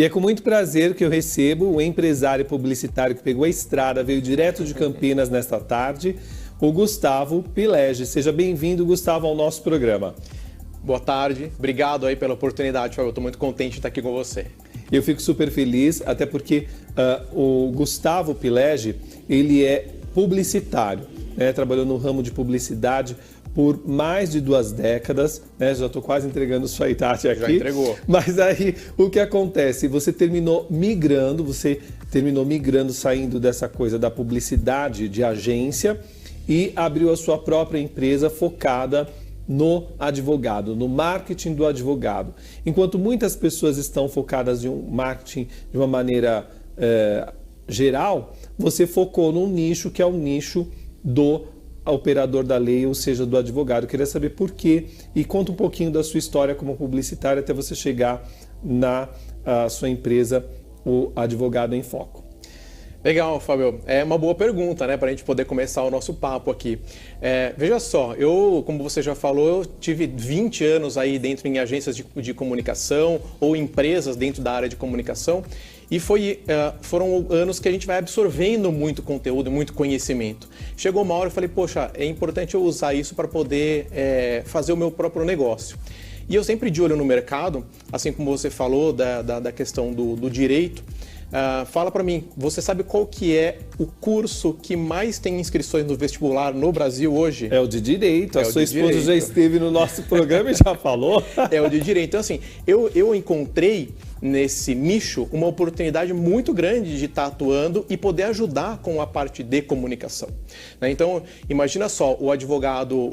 E é com muito prazer que eu recebo o empresário publicitário que pegou a estrada, veio direto de Campinas nesta tarde, o Gustavo Pilege. Seja bem-vindo, Gustavo, ao nosso programa. Boa tarde, obrigado aí pela oportunidade, Fábio. Eu estou muito contente de estar aqui com você. Eu fico super feliz, até porque o Gustavo Pilege, ele é publicitário, né? Trabalhou no ramo de publicidade por mais de 2 décadas, né? Já estou quase entregando sua idade aqui. Já entregou. Mas aí, o que acontece? Você terminou migrando, saindo dessa coisa da publicidade de agência e abriu a sua própria empresa focada no advogado, no marketing do advogado. Enquanto muitas pessoas estão focadas em um marketing de uma maneira geral, você focou num nicho que é o nicho do operador da lei, ou seja, do advogado. Eu queria saber por quê e conta um pouquinho da sua história como publicitário até você chegar na sua empresa, o Advogado em Foco. Legal, Fábio. É uma boa pergunta, né, para a gente poder começar o nosso papo aqui. Veja só, eu, como você já falou, eu tive 20 anos aí dentro em agências de comunicação ou empresas dentro da área de comunicação e foram anos que a gente vai absorvendo muito conteúdo, muito conhecimento. Chegou uma hora eu falei, poxa, é importante eu usar isso para poder fazer o meu próprio negócio. E eu sempre de olho no mercado, assim como você falou da questão do direito. Fala para mim, você sabe qual que é o curso que mais tem inscrições no vestibular no Brasil hoje? É o de Direito. A sua esposa já esteve no nosso programa e já falou. É o de Direito. Então, assim, eu encontrei nesse nicho uma oportunidade muito grande de estar atuando e poder ajudar com a parte de comunicação. Então, imagina só, o advogado,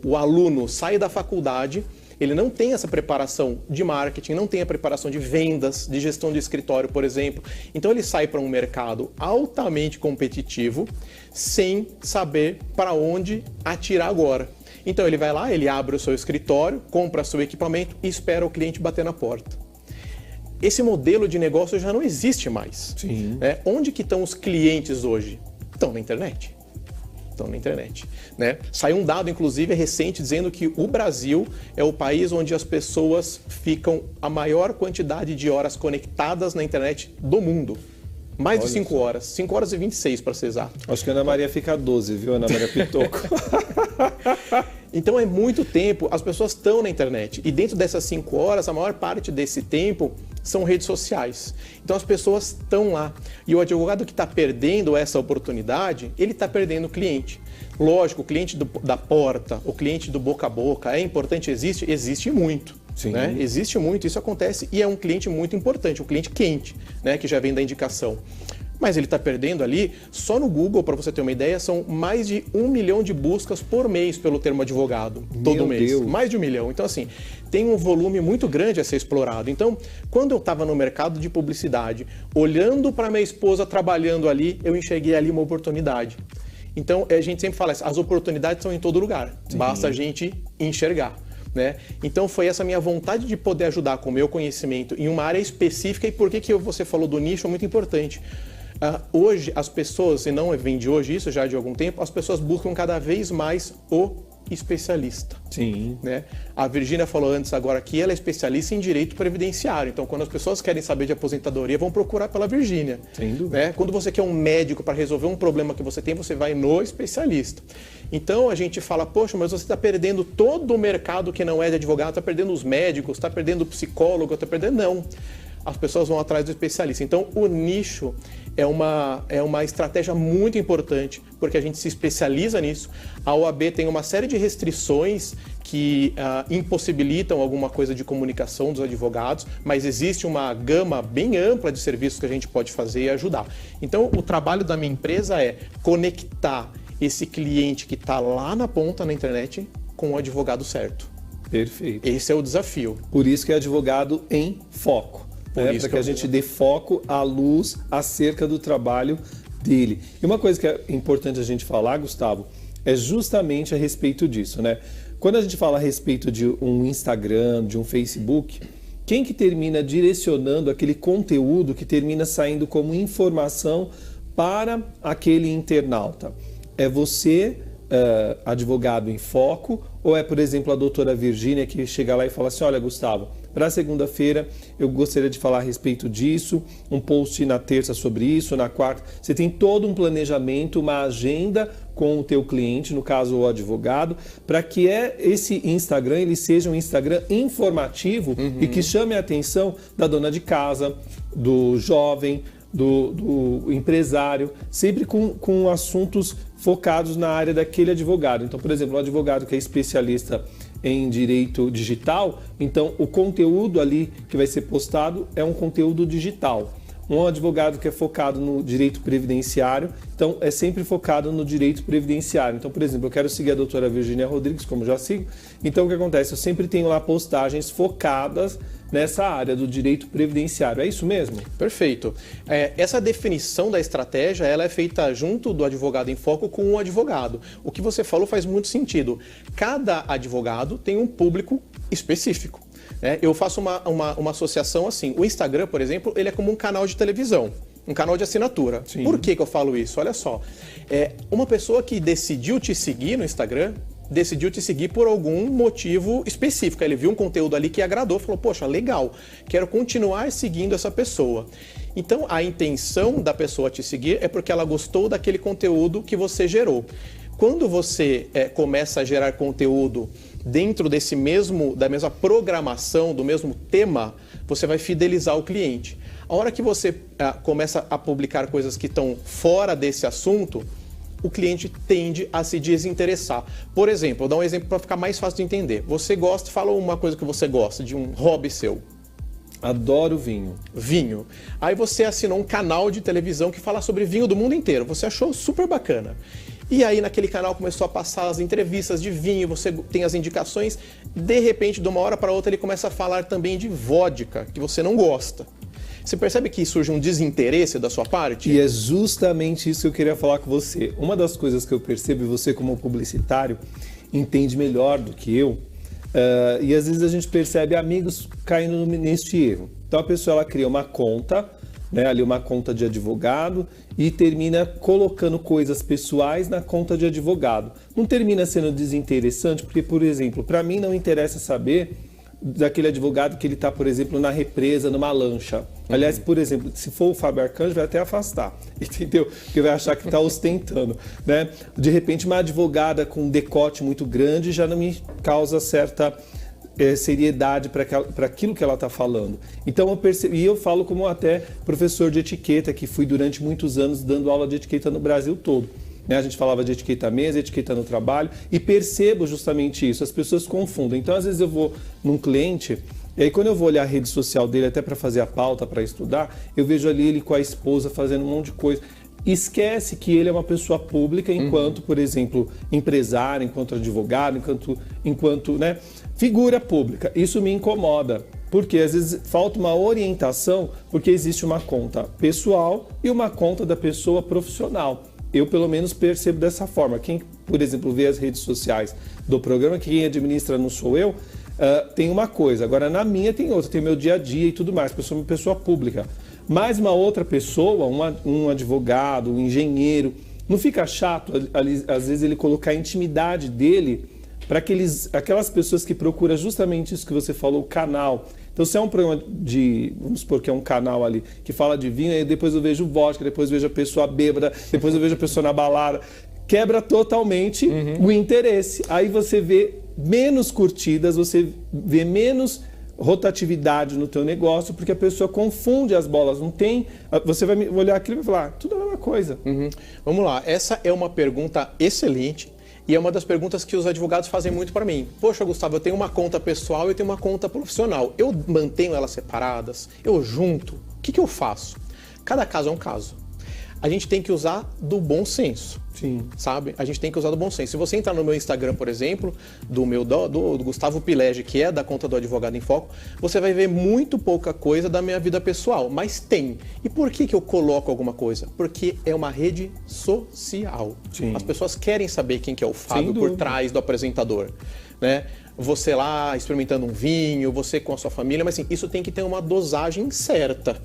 o aluno sai da faculdade, ele não tem essa preparação de marketing, não tem a preparação de vendas, de gestão de escritório, por exemplo. Então ele sai para um mercado altamente competitivo, sem saber para onde atirar agora. Então ele vai lá, ele abre o seu escritório, compra seu equipamento e espera o cliente bater na porta. Esse modelo de negócio já não existe mais. Sim. Onde que estão os clientes hoje? Estão na internet. Né? Saiu um dado, inclusive, recente, dizendo que o Brasil é o país onde as pessoas ficam a maior quantidade de horas conectadas na internet do mundo. Mais de 5 horas. 5 horas e 26, para ser exato. Acho que a Ana Maria fica 12, viu, Ana Maria Pitoco? Então é muito tempo, as pessoas estão na internet. E dentro dessas 5 horas, a maior parte desse tempo são redes sociais. Então as pessoas estão lá. E o advogado que está perdendo essa oportunidade, ele está perdendo o cliente. Lógico, o cliente da porta, o cliente do boca a boca, é importante, existe muito. Né? Existe muito, isso acontece e é um cliente muito importante, um cliente quente, né? Que já vem da indicação. Mas ele está perdendo ali, só no Google, para você ter uma ideia, são mais de 1 milhão de buscas por mês pelo termo advogado, todo mês. Deus. Mais de 1 milhão. Então, assim, tem um volume muito grande a ser explorado. Então, quando eu estava no mercado de publicidade, olhando para minha esposa trabalhando ali, eu enxerguei ali uma oportunidade. Então, a gente sempre fala, as oportunidades são em todo lugar, basta a gente enxergar. Né? Então foi essa minha vontade de poder ajudar com o meu conhecimento em uma área específica. E por que você falou do nicho é muito importante. Hoje as pessoas, e não vem de hoje isso, já de algum tempo, as pessoas buscam cada vez mais o especialista. Sim. Né? A Virgínia falou antes agora que ela é especialista em direito previdenciário. Então, quando as pessoas querem saber de aposentadoria, vão procurar pela Virgínia. Sem dúvida. Né? Quando você quer um médico para resolver um problema que você tem, você vai no especialista. Então, a gente fala, poxa, mas você está perdendo todo o mercado que não é de advogado, está perdendo os médicos, está perdendo o psicólogo, está perdendo... Não. As pessoas vão atrás do especialista. Então, o nicho é uma estratégia muito importante, porque a gente se especializa nisso. A OAB tem uma série de restrições que impossibilitam alguma coisa de comunicação dos advogados, mas existe uma gama bem ampla de serviços que a gente pode fazer e ajudar. Então, o trabalho da minha empresa é conectar esse cliente que está lá na ponta na internet com o advogado certo. Perfeito. Esse é o desafio. Por isso que é Advogado em Foco. Para que a gente dê foco à luz acerca do trabalho dele. E uma coisa que é importante a gente falar, Gustavo, é justamente a respeito disso, né? Quando a gente fala a respeito de um Instagram, de um Facebook, quem que termina direcionando aquele conteúdo que termina saindo como informação para aquele internauta? É você, advogado em foco, ou é, por exemplo, a doutora Virgínia que chega lá e fala assim, olha, Gustavo, Para segunda-feira eu gostaria de falar a respeito disso, um post na terça sobre isso, na quarta. Você tem todo um planejamento, uma agenda com o teu cliente, no caso o advogado, para que esse Instagram ele seja um Instagram informativo e que chame a atenção da dona de casa, do jovem, do empresário, sempre com assuntos focados na área daquele advogado. Então, por exemplo, um advogado que é especialista em direito digital, então o conteúdo ali que vai ser postado é um conteúdo digital. Um advogado que é focado no direito previdenciário, então é sempre focado no direito previdenciário. Então, por exemplo, eu quero seguir a doutora Virgínia Rodrigues, como já sigo. Então, o que acontece? Eu sempre tenho lá postagens focadas nessa área do direito previdenciário. É isso mesmo? Perfeito. Essa definição da estratégia ela é feita junto do advogado em foco com o advogado. O que você falou faz muito sentido. Cada advogado tem um público específico. Eu faço uma associação assim. O Instagram, por exemplo, ele é como um canal de televisão, um canal de assinatura. Sim. Por que eu falo isso? Olha só, uma pessoa que decidiu te seguir no Instagram, decidiu te seguir por algum motivo específico. Ele viu um conteúdo ali que agradou, falou, poxa, legal, quero continuar seguindo essa pessoa. Então, a intenção da pessoa te seguir é porque ela gostou daquele conteúdo que você gerou. Quando você começa a gerar conteúdo dentro da mesma programação, do mesmo tema, você vai fidelizar o cliente. A hora que você começa a publicar coisas que estão fora desse assunto, o cliente tende a se desinteressar. Por exemplo, vou dar um exemplo para ficar mais fácil de entender. Você fala uma coisa que você gosta, de um hobby seu. Adoro vinho. Vinho. Aí você assinou um canal de televisão que fala sobre vinho do mundo inteiro. Você achou super bacana. E aí naquele canal começou a passar as entrevistas de vinho, você tem as indicações. De repente, de uma hora para outra, ele começa a falar também de vodka, que você não gosta. Você percebe que surge um desinteresse da sua parte? E é justamente isso que eu queria falar com você. Uma das coisas que eu percebo, e você como publicitário entende melhor do que eu, e às vezes a gente percebe amigos caindo neste erro. Então a pessoa ela cria uma conta, ali uma conta de advogado e termina colocando coisas pessoais na conta de advogado. Não termina sendo desinteressante, porque, por exemplo, para mim não interessa saber daquele advogado que ele está, por exemplo, na represa, numa lancha. Aliás, por exemplo, se for o Fábio Arcanjo, vai até afastar, entendeu? Porque vai achar que está ostentando, né? De repente, uma advogada com um decote muito grande já não me causa certa seriedade para aquilo que ela está falando. Então, eu percebi, e eu falo como até professor de etiqueta, que fui durante muitos anos dando aula de etiqueta no Brasil todo. A gente falava de etiqueta à mesa, etiqueta no trabalho, e percebo justamente isso, as pessoas confundem. Então, às vezes eu vou num cliente, e aí quando eu vou olhar a rede social dele, até para fazer a pauta, para estudar, eu vejo ali ele com a esposa fazendo um monte de coisa. Esquece que ele é uma pessoa pública enquanto, por exemplo, empresário, enquanto advogado, enquanto figura pública. Isso me incomoda, porque às vezes falta uma orientação, porque existe uma conta pessoal e uma conta da pessoa profissional. Eu, pelo menos, percebo dessa forma. Quem, por exemplo, vê as redes sociais do programa, quem administra não sou eu, tem uma coisa. Agora, na minha tem outra, tem meu dia a dia e tudo mais, porque eu sou uma pessoa pública. Mas uma outra pessoa, um advogado, um engenheiro, não fica chato, às vezes, ele colocar a intimidade dele para aquelas pessoas que procuram justamente isso que você falou, o canal. Então, se é um programa vamos supor que é um canal ali que fala de vinho, aí depois eu vejo vodka, depois eu vejo a pessoa bêbada, depois eu vejo a pessoa na balada, quebra totalmente o interesse. Aí você vê menos curtidas, você vê menos rotatividade no teu negócio, porque a pessoa confunde as bolas, não tem... Você vai olhar aquilo e vai falar, tudo é a mesma coisa. Vamos lá, essa é uma pergunta excelente. E é uma das perguntas que os advogados fazem muito para mim. Poxa, Gustavo, eu tenho uma conta pessoal e eu tenho uma conta profissional. Eu mantenho elas separadas? Eu junto? O que eu faço? Cada caso é um caso. A gente tem que usar do bom senso. Sim. Sabe? A gente tem que usar do bom senso. Se você entrar no meu Instagram, por exemplo, do Gustavo Pilege, que é da conta do Advogado em Foco, você vai ver muito pouca coisa da minha vida pessoal, mas tem. E por que eu coloco alguma coisa? Porque é uma rede social. Sim. As pessoas querem saber quem que é o Fábio por trás do apresentador, né? Você lá experimentando um vinho, você com a sua família, mas assim, isso tem que ter uma dosagem certa.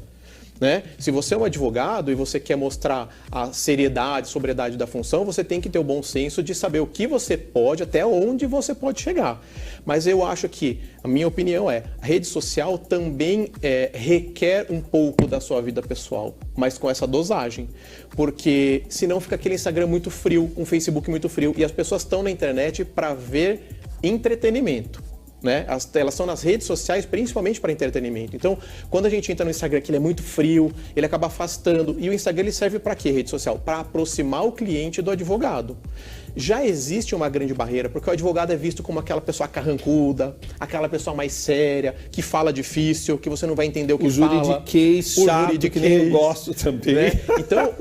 né? Se você é um advogado e você quer mostrar a seriedade, sobriedade da função, você tem que ter o bom senso de saber o que você pode, até onde você pode chegar. Mas eu acho que, a minha opinião a rede social também requer um pouco da sua vida pessoal, mas com essa dosagem. Porque senão fica aquele Instagram muito frio, um Facebook muito frio, e as pessoas estão na internet para ver entretenimento. Né? Elas estão nas redes sociais principalmente para entretenimento. Então, quando a gente entra no Instagram, que ele é muito frio, ele acaba afastando. E o Instagram ele serve para quê, rede social? Para aproximar o cliente do advogado. Já existe uma grande barreira, porque o advogado é visto como aquela pessoa carrancuda, aquela pessoa mais séria, que fala difícil, que você não vai entender o que fala. O juridiquês chato, que nem eu gosto também. Né? Então,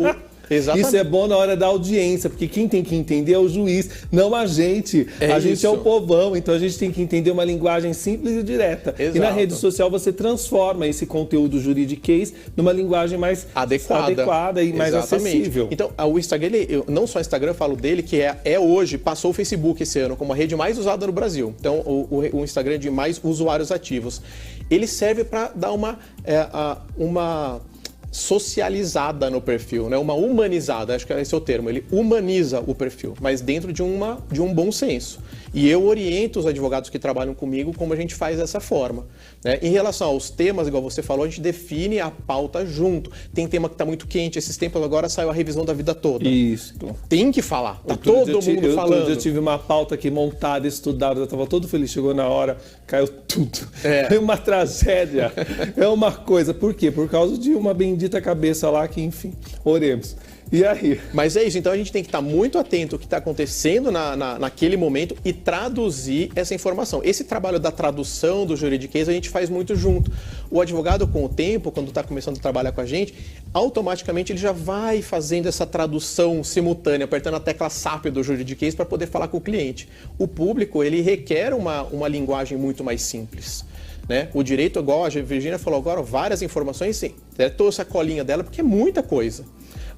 exatamente. Isso é bom na hora da audiência, porque quem tem que entender é o juiz, não a gente. A gente é o povão, então a gente tem que entender uma linguagem simples e direta. Exato. E na rede social você transforma esse conteúdo juridiquês numa linguagem mais adequada e mais acessível. Então, o Instagram, não só o Instagram, eu falo dele, que hoje, passou o Facebook esse ano como a rede mais usada no Brasil. Então, o Instagram de mais usuários ativos. Ele serve para dar uma socializada no perfil, né? Uma humanizada, acho que esse é o termo. Ele humaniza o perfil, mas dentro de um bom senso. E eu oriento os advogados que trabalham comigo como a gente faz dessa forma. Né? Em relação aos temas, igual você falou, a gente define a pauta junto. Tem tema que está muito quente, esses tempos agora saiu a revisão da vida toda. Isso. Tem que falar, tá todo mundo falando. Eu tive uma pauta aqui montada, estudada, eu estava todo feliz, chegou na hora, caiu tudo. É uma tragédia, é uma coisa. Por quê? Por causa de uma bendita cabeça lá que, enfim, oremos. E aí? Mas é isso, então a gente tem que estar muito atento ao que está acontecendo naquele momento e traduzir essa informação. Esse trabalho da tradução do juridiquês a gente faz muito junto. O advogado, com o tempo, quando está começando a trabalhar com a gente, automaticamente ele já vai fazendo essa tradução simultânea, apertando a tecla SAP do juridiquês para poder falar com o cliente. O público, ele requer uma linguagem muito mais simples. Né? O direito, igual a Virgínia falou agora, várias informações, sim. Trouxe a colinha dela porque é muita coisa.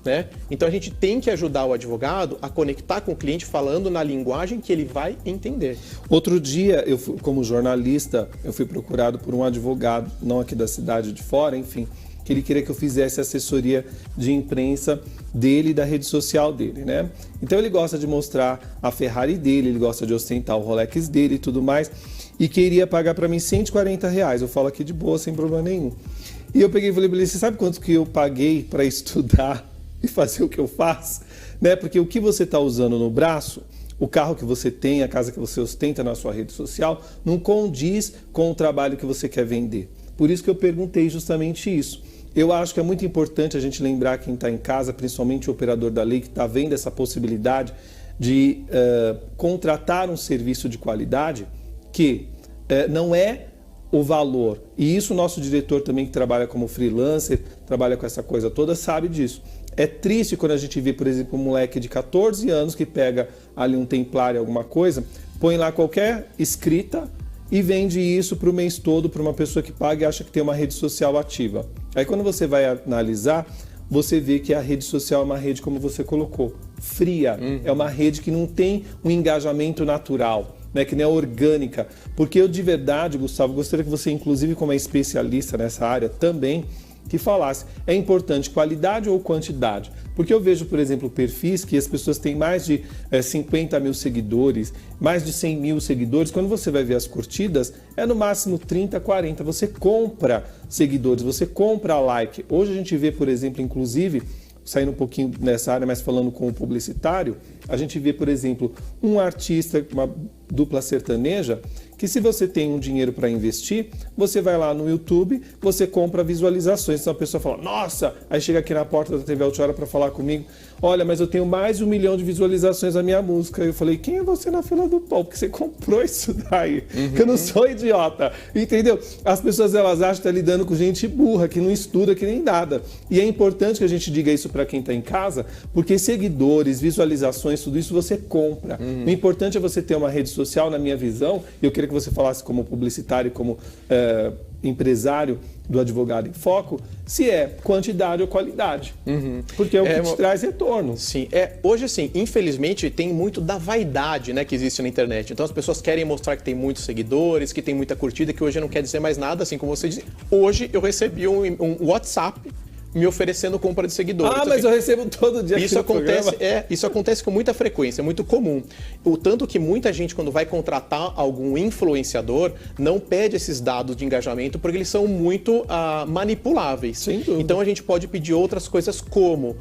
Né? Então a gente tem que ajudar o advogado a conectar com o cliente falando na linguagem que ele vai entender. Outro dia, como jornalista, eu fui procurado por um advogado, não aqui da cidade, de fora, enfim, que ele queria que eu fizesse assessoria de imprensa dele e da rede social dele, né? Então ele gosta de mostrar a Ferrari dele, ele gosta de ostentar o Rolex dele e tudo mais, e queria pagar para mim R$140. Eu falo aqui de boa, sem problema nenhum. E eu peguei e falei para ele, você sabe quanto que eu paguei para estudar e fazer o que eu faço? Né? Porque o que você está usando no braço, o carro que você tem, a casa que você ostenta na sua rede social, não condiz com o trabalho que você quer vender. Por isso que eu perguntei justamente isso. Eu acho que é muito importante a gente lembrar quem está em casa, principalmente o operador da lei, que está vendo essa possibilidade de contratar um serviço de qualidade, que não é o valor. E isso o nosso diretor também, que trabalha como freelancer, trabalha com essa coisa toda, sabe disso. É triste quando a gente vê, por exemplo, um moleque de 14 anos que pega ali um templário, alguma coisa, põe lá qualquer escrita e vende isso para o mês todo para uma pessoa que paga e acha que tem uma rede social ativa. Aí quando você vai analisar, você vê que a rede social é uma rede, como você colocou, fria. É uma rede que não tem um engajamento natural, né, que não é orgânica. Porque eu de verdade, Gustavo, gostaria que você, inclusive como é especialista nessa área também, que falasse, é importante qualidade ou quantidade? Porque eu vejo, por exemplo, perfis que as pessoas têm mais de 50 mil seguidores, mais de 100 mil seguidores. Quando você vai ver as curtidas, é no máximo 30, 40. Você compra seguidores, você compra like. Hoje a gente vê, por exemplo, inclusive, saindo um pouquinho nessa área, mas falando com o publicitário, a gente vê, por exemplo, um artista, uma dupla sertaneja, que se você tem um dinheiro para investir, você vai lá no YouTube, você compra visualizações. Então a pessoa fala, nossa, aí chega aqui na porta da TV Altiora para falar comigo, olha, mas eu tenho mais de 1 milhão de visualizações na minha música. Eu falei, quem é você na fila do pão? Porque você comprou isso daí, que eu não sou idiota, entendeu? As pessoas, elas acham que tá lidando com gente burra, que não estuda, que nem nada. E é importante que a gente diga isso para quem está em casa, porque seguidores, visualizações, tudo isso você compra. O importante é você ter uma rede social, na minha visão, e eu queria que você falasse como publicitário, como empresário do Advogado em Foco, se é quantidade ou qualidade. Porque é o que te traz retorno. Sim. Hoje, assim, infelizmente, tem muito da vaidade, né, que existe na internet. Então, as pessoas querem mostrar que tem muitos seguidores, que tem muita curtida, que hoje não quer dizer mais nada, assim como você disse. Hoje, eu recebi um WhatsApp me oferecendo compra de seguidores. Ah, mas eu recebo todo dia isso aqui no acontece, programa. isso acontece com muita frequência, é muito comum. O tanto que muita gente, quando vai contratar algum influenciador, não pede esses dados de engajamento porque eles são muito manipuláveis. Sem dúvida. Então a gente pode pedir outras coisas como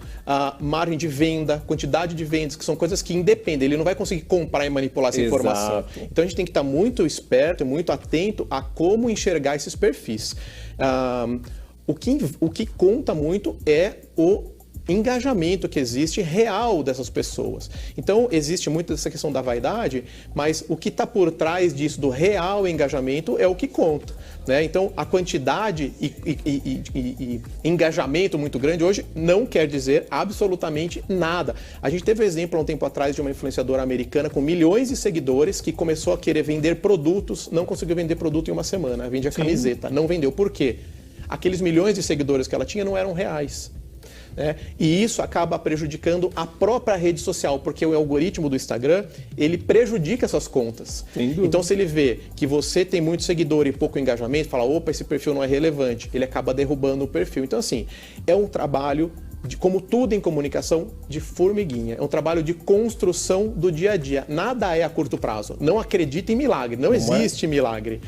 margem de venda, quantidade de vendas, que são coisas que independem. Ele não vai conseguir comprar e manipular essa informação. Então a gente tem que estar muito esperto e muito atento a como enxergar esses perfis. O que conta muito é o engajamento que existe real dessas pessoas. Então, existe muito essa questão da vaidade, mas o que está por trás disso, do real engajamento, é o que conta, né? Então, a quantidade e engajamento muito grande hoje não quer dizer absolutamente nada. A gente teve um exemplo há um tempo atrás de uma influenciadora americana com milhões de seguidores que começou a querer vender produtos, não conseguiu vender produto em uma semana, vendia camiseta, não vendeu. Por quê? Aqueles milhões de seguidores que ela tinha não eram reais. E isso acaba prejudicando a própria rede social, porque o algoritmo do Instagram, ele prejudica essas contas. Então, se ele vê que você tem muito seguidor e pouco engajamento, fala, opa, esse perfil não é relevante, ele acaba derrubando o perfil. Então, assim, é um trabalho, como tudo em comunicação, de formiguinha. É um trabalho de construção do dia a dia. Nada é a curto prazo. Não acredita em milagre. Não existe milagre.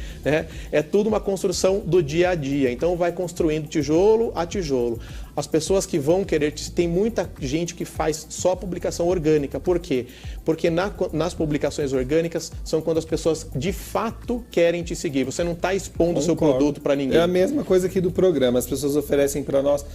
É tudo uma construção do dia a dia. Então, vai construindo tijolo a tijolo. As pessoas que vão querer... Tem muita gente que faz só publicação orgânica. Por quê? Porque nas publicações orgânicas são quando as pessoas de fato querem te seguir. Você não está expondo o seu produto para ninguém. É a mesma coisa aqui do programa. As pessoas oferecem para nós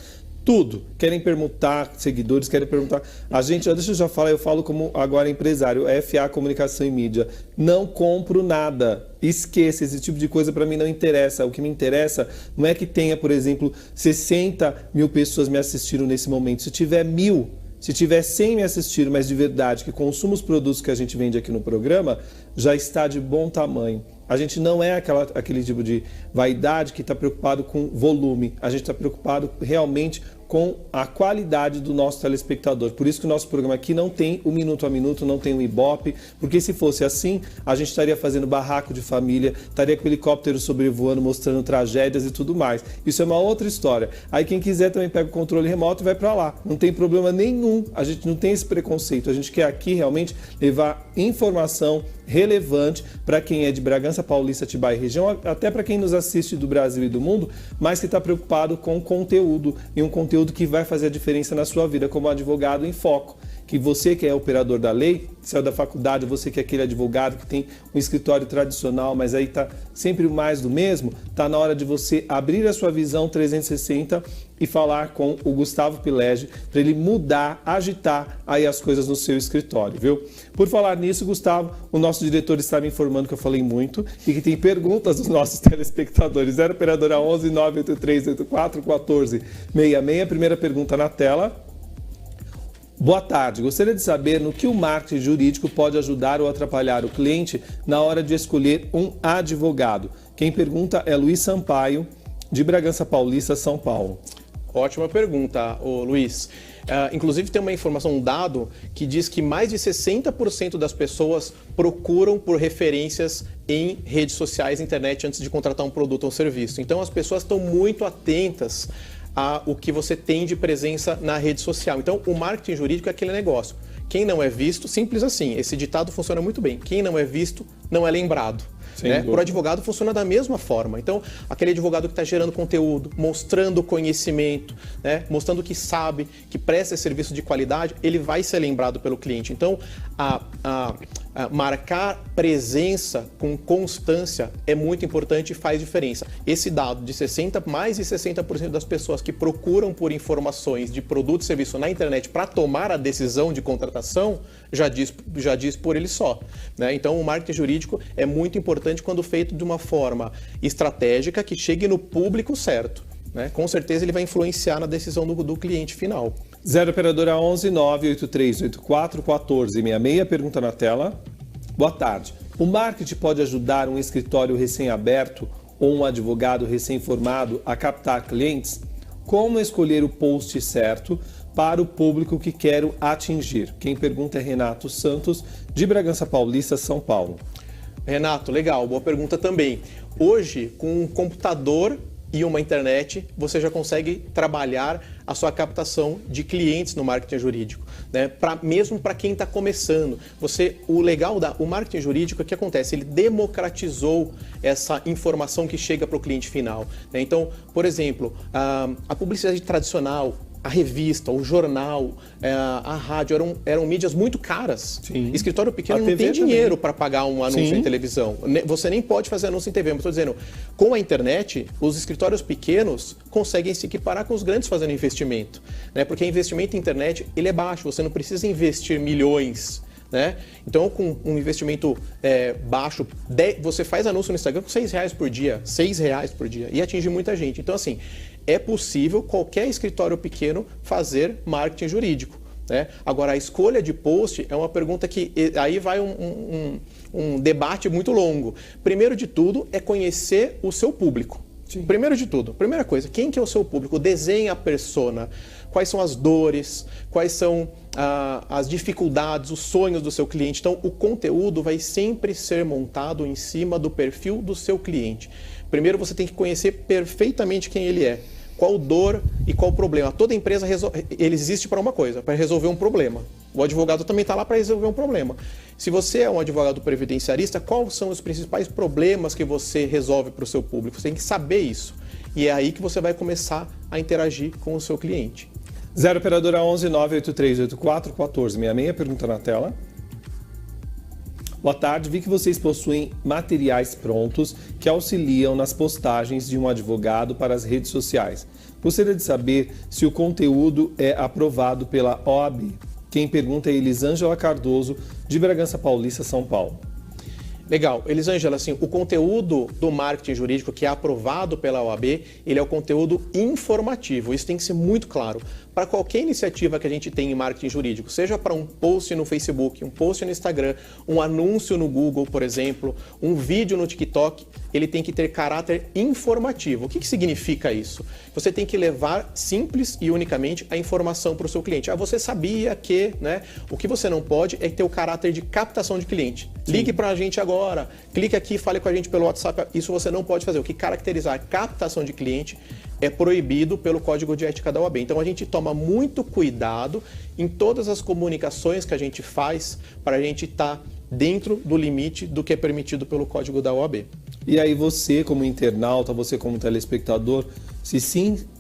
tudo. Querem permutar seguidores, querem permutar... A gente, deixa eu já falar, eu falo como agora empresário, FA Comunicação e Mídia. Não compro nada. Esqueça, esse tipo de coisa para mim não interessa. O que me interessa não é que tenha, por exemplo, 60 mil pessoas me assistindo nesse momento. Se tiver 1000, se tiver 100 me assistindo, mas de verdade, que consuma os produtos que a gente vende aqui no programa, já está de bom tamanho. A gente não é aquele tipo de vaidade que está preocupado com volume. A gente está preocupado realmente com a qualidade do nosso telespectador. Por isso que o nosso programa aqui não tem o minuto a minuto, não tem o Ibope, porque se fosse assim, a gente estaria fazendo barraco de família, estaria com o helicóptero sobrevoando, mostrando tragédias e tudo mais. Isso é uma outra história. Aí quem quiser também pega o controle remoto e vai para lá. Não tem problema nenhum, a gente não tem esse preconceito. A gente quer aqui realmente levar informação relevante para quem é de Bragança Paulista, Atibaia e região, até para quem nos assiste do Brasil e do mundo, mas que está preocupado com conteúdo, e um conteúdo que vai fazer a diferença na sua vida como advogado em foco. Que você que é operador da lei, saiu da faculdade, você que é aquele advogado que tem um escritório tradicional, mas aí está sempre mais do mesmo, está na hora de você abrir a sua visão 360 e falar com o Gustavo Pilege para ele mudar, agitar aí as coisas no seu escritório, viu? Por falar nisso, Gustavo, o nosso diretor está me informando que eu falei muito e que tem perguntas dos nossos telespectadores. 0 operadora 11 983 84 14 66. Primeira pergunta na tela. Boa tarde, gostaria de saber no que o marketing jurídico pode ajudar ou atrapalhar o cliente na hora de escolher um advogado. Quem pergunta é Luiz Sampaio, de Bragança Paulista, São Paulo. Ótima pergunta, Luiz. Inclusive tem uma informação, um dado, que diz que mais de 60% das pessoas procuram por referências em redes sociais, internet, antes de contratar um produto ou serviço. Então as pessoas estão muito atentas o que você tem de presença na rede social. Então, o marketing jurídico é aquele negócio. Quem não é visto, simples assim, esse ditado funciona muito bem. Quem não é visto, não é lembrado. Para o advogado funciona da mesma forma. Então, aquele advogado que está gerando conteúdo, mostrando conhecimento, mostrando que sabe, que presta serviço de qualidade, ele vai ser lembrado pelo cliente. Então, marcar presença com constância é muito importante e faz diferença. Esse dado de mais de 60% das pessoas que procuram por informações de produto e serviço na internet para tomar a decisão de contratação já diz por ele só. Então, o marketing jurídico é muito importante quando feito de uma forma estratégica que chegue no público certo. Com certeza ele vai influenciar na decisão do cliente final. 0 operadora 11 983 84 14 66. Pergunta na tela. Boa tarde. O marketing pode ajudar um escritório recém-aberto ou um advogado recém-formado a captar clientes? Como escolher o post certo para o público que quero atingir? Quem pergunta é Renato Santos, de Bragança Paulista, São Paulo. Renato, legal, boa pergunta também. Hoje, com um computador e uma internet, você já consegue trabalhar a sua captação de clientes no marketing jurídico, né? Mesmo para quem está começando. O legal o marketing jurídico, o que acontece? Ele democratizou essa informação que chega para o cliente final, né? Então, por exemplo, a publicidade tradicional, a revista, o jornal, a rádio eram mídias muito caras. Sim. Escritório pequeno não tem dinheiro para pagar um anúncio em televisão. Você nem pode fazer anúncio em TV. Mas estou dizendo, com a internet, os escritórios pequenos conseguem se equiparar com os grandes fazendo investimento, né? Porque investimento em internet ele é baixo, você não precisa investir milhões, né? Então, com um investimento baixo, você faz anúncio no Instagram com R$6 por dia, R$6 por dia, e atinge muita gente. Então, assim, é possível qualquer escritório pequeno fazer marketing jurídico, né? Agora, a escolha de post é uma pergunta que aí vai um debate muito longo. Primeiro de tudo é conhecer o seu público. Sim. Primeiro de tudo, primeira coisa, quem que é o seu público? Desenhe a persona, quais são as dores, quais são as dificuldades, os sonhos do seu cliente. Então, o conteúdo vai sempre ser montado em cima do perfil do seu cliente. Primeiro, você tem que conhecer perfeitamente quem ele é, qual dor e qual problema. Toda empresa ele existe para uma coisa, para resolver um problema. O advogado também está lá para resolver um problema. Se você é um advogado previdenciarista, quais são os principais problemas que você resolve para o seu público? Você tem que saber isso. E é aí que você vai começar a interagir com o seu cliente. 0 operadora 11 98384 1466, pergunta na tela. Boa tarde, vi que vocês possuem materiais prontos que auxiliam nas postagens de um advogado para as redes sociais. Gostaria de saber se o conteúdo é aprovado pela OAB. Quem pergunta é Elisângela Cardoso, de Bragança Paulista, São Paulo. Legal. Elisângela, assim, o conteúdo do marketing jurídico que é aprovado pela OAB, ele é o conteúdo informativo. Isso tem que ser muito claro. Para qualquer iniciativa que a gente tem em marketing jurídico, seja para um post no Facebook, um post no Instagram, um anúncio no Google, por exemplo, um vídeo no TikTok, ele tem que ter caráter informativo. O que significa isso? Você tem que levar simples e unicamente a informação para o seu cliente. Você sabia que, né? O que você não pode é ter o caráter de captação de cliente. Sim. Ligue para a gente agora, clique aqui, fale com a gente pelo WhatsApp. Isso você não pode fazer. O que caracterizar a captação de cliente é proibido pelo Código de Ética da OAB. Então a gente toma muito cuidado em todas as comunicações que a gente faz para a gente estar dentro do limite do que é permitido pelo Código da OAB. E aí você como internauta, você como telespectador, se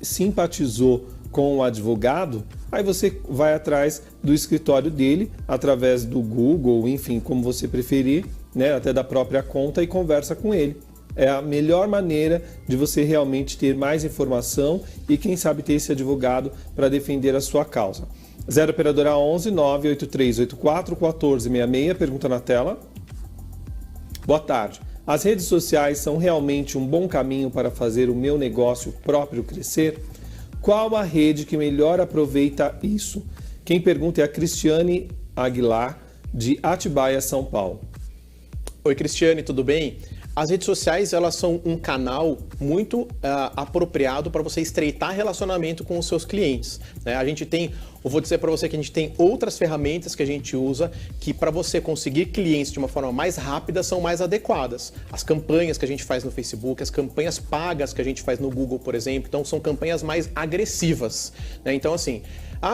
simpatizou com o advogado, aí você vai atrás do escritório dele, através do Google, enfim, como você preferir, né, até da própria conta, e conversa com ele. É a melhor maneira de você realmente ter mais informação e, quem sabe, ter esse advogado para defender a sua causa. 0 operadora 11 98384 1466, pergunta na tela. Boa tarde. As redes sociais são realmente um bom caminho para fazer o meu negócio próprio crescer? Qual a rede que melhor aproveita isso? Quem pergunta é a Cristiane Aguilar, de Atibaia, São Paulo. Oi, Cristiane, tudo bem? As redes sociais, elas são um canal muito apropriado para você estreitar relacionamento com os seus clientes, né? A gente tem, eu vou dizer para você que a gente tem outras ferramentas que a gente usa que, para você conseguir clientes de uma forma mais rápida, são mais adequadas. As campanhas que a gente faz no Facebook, as campanhas pagas que a gente faz no Google, por exemplo, então são campanhas mais agressivas, né? Então, assim,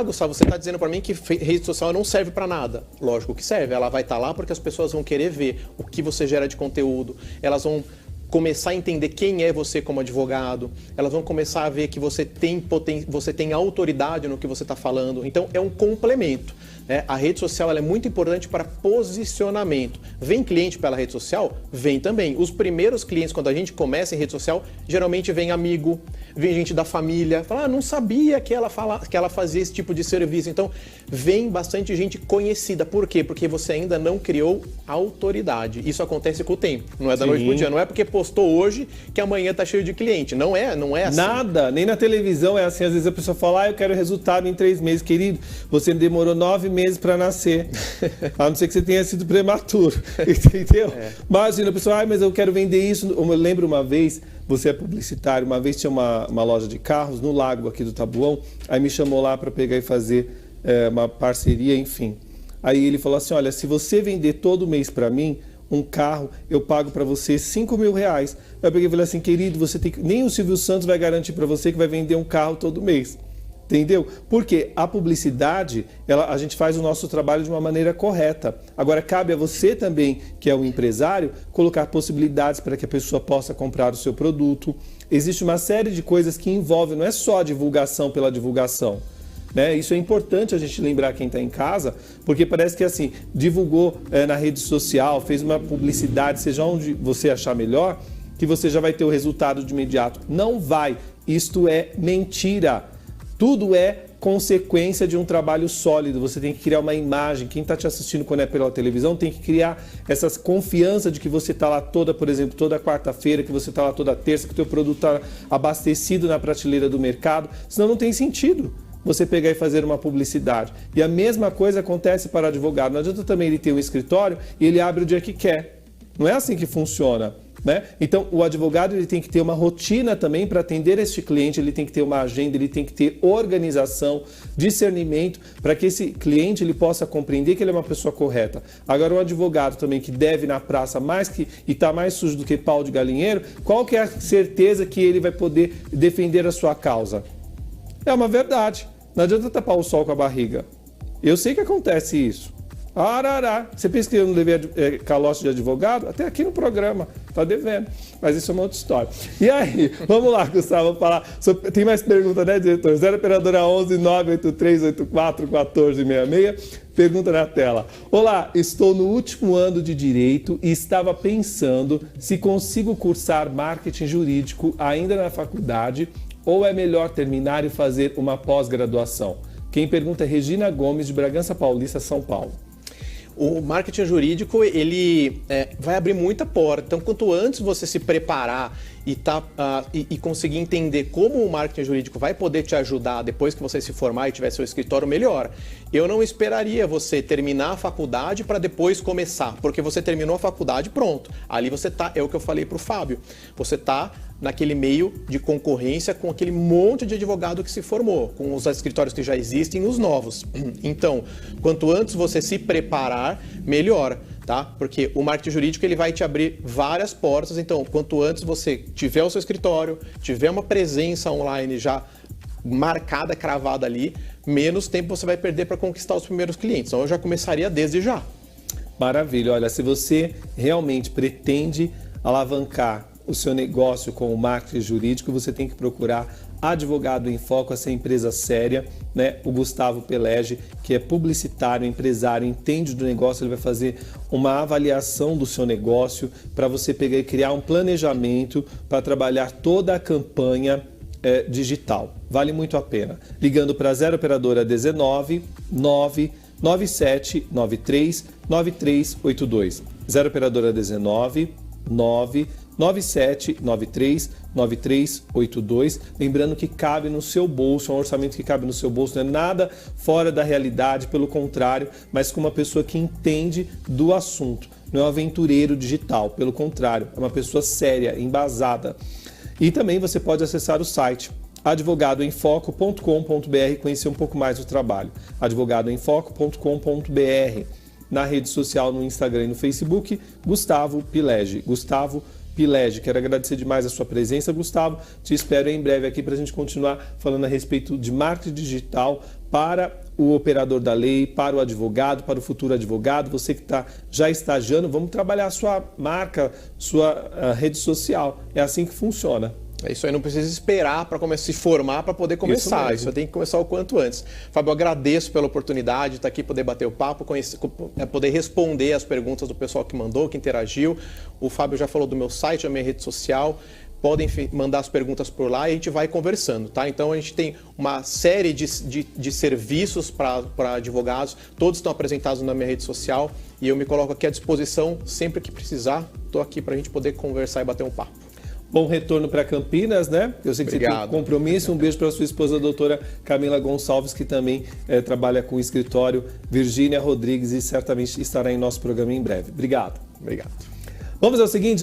Gustavo, você está dizendo para mim que rede social não serve para nada. Lógico que serve, ela vai estar lá porque as pessoas vão querer ver o que você gera de conteúdo, elas vão começar a entender quem é você como advogado, elas vão começar a ver que você tem autoridade no que você está falando. Então, é um complemento, né? A rede social ela é muito importante para posicionamento. Vem cliente pela rede social? Vem também. Os primeiros clientes, quando a gente começa em rede social, geralmente vem amigo, vem gente da família, fala, não sabia que ela fazia esse tipo de serviço. Então, vem bastante gente conhecida. Por quê? Porque você ainda não criou autoridade. Isso acontece com o tempo, não é da noite pro dia. Não é porque postou hoje que amanhã tá cheio de cliente. Não é assim. Nada, nem na televisão é assim. Às vezes a pessoa fala, eu quero resultado em 3 meses. Querido, você demorou 9 meses para nascer. A não ser que você tenha sido prematuro. Entendeu? Imagina, a pessoa, mas eu quero vender isso. Eu lembro uma vez, você é publicitário, uma vez tinha uma loja de carros no lago aqui do Tabuão, aí me chamou lá para pegar e fazer uma parceria, enfim. Aí ele falou assim, olha, se você vender todo mês para mim, um carro, eu pago para você R$5.000. Eu peguei e falei assim, querido, você tem que... nem o Silvio Santos vai garantir para você que vai vender um carro todo mês. Entendeu? Porque a publicidade, a gente faz o nosso trabalho de uma maneira correta. Agora, cabe a você também, que é o empresário, colocar possibilidades para que a pessoa possa comprar o seu produto. Existe uma série de coisas que envolvem, não é só a divulgação pela divulgação. Né? Isso é importante a gente lembrar quem está em casa, porque parece que assim, divulgou na rede social, fez uma publicidade, seja onde você achar melhor, que você já vai ter o resultado de imediato. Não vai. Isto é mentira. Tudo é consequência de um trabalho sólido. Você tem que criar uma imagem. Quem está te assistindo quando é pela televisão tem que criar essa confiança de que você está lá por exemplo, toda quarta-feira, que você está lá toda terça, que o teu produto está abastecido na prateleira do mercado. Senão não tem sentido você pegar e fazer uma publicidade. E a mesma coisa acontece para o advogado. Não adianta também ele ter um escritório e ele abre o dia que quer. Não é assim que funciona. Né? Então, o advogado ele tem que ter uma rotina também para atender este cliente, ele tem que ter uma agenda, ele tem que ter organização, discernimento, para que esse cliente ele possa compreender que ele é uma pessoa correta. Agora, um advogado também que deve na praça e está mais sujo do que pau de galinheiro, qual que é a certeza que ele vai poder defender a sua causa? É uma verdade. Não adianta tapar o sol com a barriga. Eu sei que acontece isso. Arará. Você pensa que eu não devia calote de advogado? Até aqui no programa, tá devendo. Mas isso é uma outra história. E aí, vamos lá, Gustavo, vamos falar. Tem mais pergunta, né, diretor? 0 operadora 11 983 84 1466. Pergunta na tela. Olá, estou no último ano de Direito e estava pensando se consigo cursar marketing jurídico ainda na faculdade ou é melhor terminar e fazer uma pós-graduação. Quem pergunta é Regina Gomes, de Bragança Paulista, São Paulo. O marketing jurídico, ele vai abrir muita porta. Então, quanto antes você se preparar e conseguir entender como o marketing jurídico vai poder te ajudar depois que você se formar e tiver seu escritório, melhor. Eu não esperaria você terminar a faculdade para depois começar, porque você terminou a faculdade, pronto. Ali você tá, é o que eu falei para o Fábio, você tá naquele meio de concorrência com aquele monte de advogado que se formou, com os escritórios que já existem e os novos. Então, quanto antes você se preparar, melhor, tá? Porque o marketing jurídico ele vai te abrir várias portas, então, quanto antes você tiver o seu escritório, tiver uma presença online já marcada, cravada ali, menos tempo você vai perder para conquistar os primeiros clientes. Então, eu já começaria desde já. Maravilha. Olha, se você realmente pretende alavancar o seu negócio com o marketing jurídico, você tem que procurar Advogado em Foco, essa empresa séria, né? O Gustavo Pelege, que é publicitário, empresário, entende do negócio, ele vai fazer uma avaliação do seu negócio para você pegar e criar um planejamento para trabalhar toda a campanha digital. Vale muito a pena. Ligando para 0 operadora 19 997 93 9382. 0 operadora 19 9793 9382. Lembrando que cabe no seu bolso, é um orçamento que cabe no seu bolso, não é nada fora da realidade, pelo contrário, mas com uma pessoa que entende do assunto. Não é um aventureiro digital, pelo contrário, é uma pessoa séria, embasada. E também você pode acessar o site advogadoemfoco.com.br e conhecer um pouco mais do trabalho. advogadoemfoco.com.br. Na rede social, no Instagram e no Facebook, Gustavo Pelege. Gustavo Pelege, quero agradecer demais a sua presença, Gustavo. Te espero em breve aqui para a gente continuar falando a respeito de marketing digital para o operador da lei, para o advogado, para o futuro advogado. Você que está já estagiando, vamos trabalhar a sua marca, sua rede social. É assim que funciona. É isso aí, não precisa esperar para se formar para poder começar. Isso tem que começar o quanto antes. Fábio, eu agradeço pela oportunidade de estar aqui, poder bater o papo, poder responder as perguntas do pessoal que mandou, que interagiu. O Fábio já falou do meu site, da minha rede social. Podem mandar as perguntas por lá e a gente vai conversando, tá? Então a gente tem uma série de serviços para advogados, todos estão apresentados na minha rede social e eu me coloco aqui à disposição sempre que precisar. Estou aqui para a gente poder conversar e bater um papo. Bom retorno para Campinas, né? Eu sei que Obrigado. Você tem um compromisso. Um beijo para a sua esposa, a doutora Camila Gonçalves, que também trabalha com o escritório Virgínia Rodrigues e certamente estará em nosso programa em breve. Obrigado. Obrigado. Vamos ao seguinte.